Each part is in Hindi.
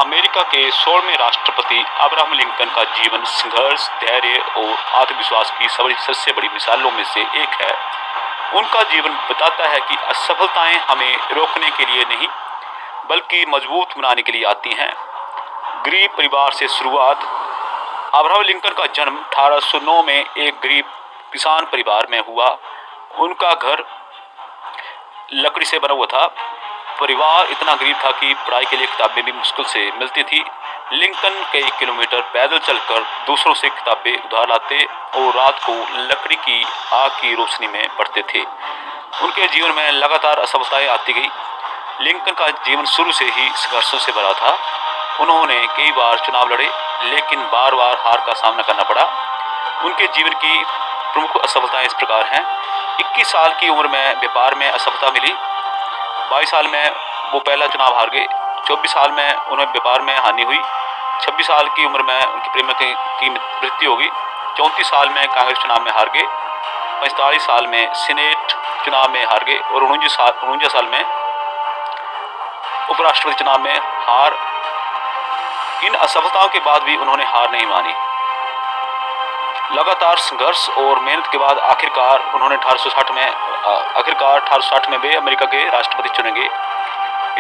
अमेरिका के 16वें राष्ट्रपति अब्राहम लिंकन का जीवन संघर्ष, धैर्य और आत्मविश्वास की सबसे बड़ी मिसालों में से एक है। उनका जीवन बताता है कि असफलताएं हमें रोकने के लिए नहीं, बल्कि मजबूत बनाने के लिए आती हैं। गरीब परिवार से शुरुआत। अब्राहम लिंकन का जन्म 1809 में एक गरीब किसान परिवार में हुआ। उनका घर लकड़ी से बना हुआ था। परिवार इतना गरीब था कि पढ़ाई के लिए किताबें भी मुश्किल से मिलती थी। लिंकन कई किलोमीटर पैदल चलकर दूसरों से किताबें उधार लाते और रात को लकड़ी की आग की रोशनी में पढ़ते थे। उनके जीवन में लगातार असफलताएं आती गई। लिंकन का जीवन शुरू से ही संघर्षों से भरा था। उन्होंने कई बार चुनाव लड़े, लेकिन बार बार हार का सामना करना पड़ा। उनके जीवन की प्रमुख असफलताएं इस प्रकार हैं। 21 साल की उम्र में व्यापार में असफलता मिली। 22 साल में वो पहला चुनाव हार गए। 24 साल में उन्हें व्यापार में हानि हुई। 26 साल की उम्र में उनकी प्रेमिका की मृत्यु हो गई। 34 साल में कांग्रेस चुनाव में हार गए। 45 साल में सीनेट चुनाव में हार गए और 49 साल में उपराष्ट्रपति चुनाव में हार। इन असफलताओं के बाद भी उन्होंने हार नहीं मानी। लगातार संघर्ष और मेहनत के बाद आखिरकार 1860 में वे अमेरिका के राष्ट्रपति चुने गए।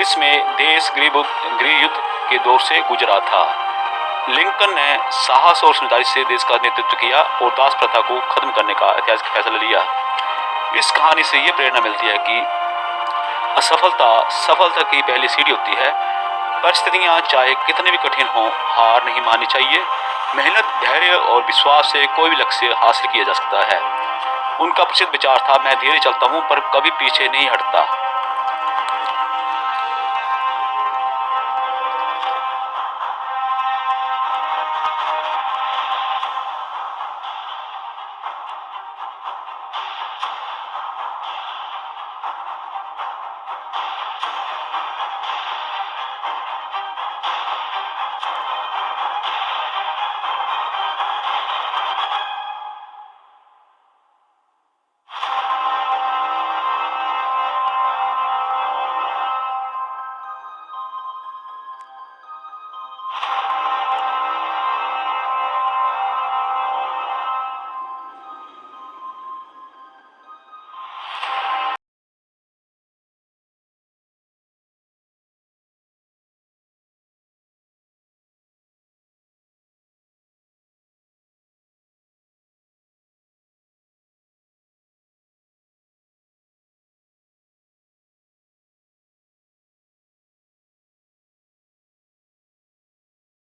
इसमें देश गृह युद्ध के दौर से गुजरा था। लिंकन ने साहस और समझदारी से देश का नेतृत्व किया और दास प्रथा को खत्म करने का ऐतिहासिक फैसला लिया। इस कहानी से ये प्रेरणा मिलती है कि असफलता सफलता की पहली सीढ़ी होती है। परिस्थितियां चाहे कितनी भी कठिन हो, हार नहीं माननी चाहिए। मेहनत, धैर्य और विश्वास से कोई भी लक्ष्य हासिल किया जा सकता है। उनका प्रसिद्ध विचार था, मैं धीरे चलता हूँ पर कभी पीछे नहीं हटता।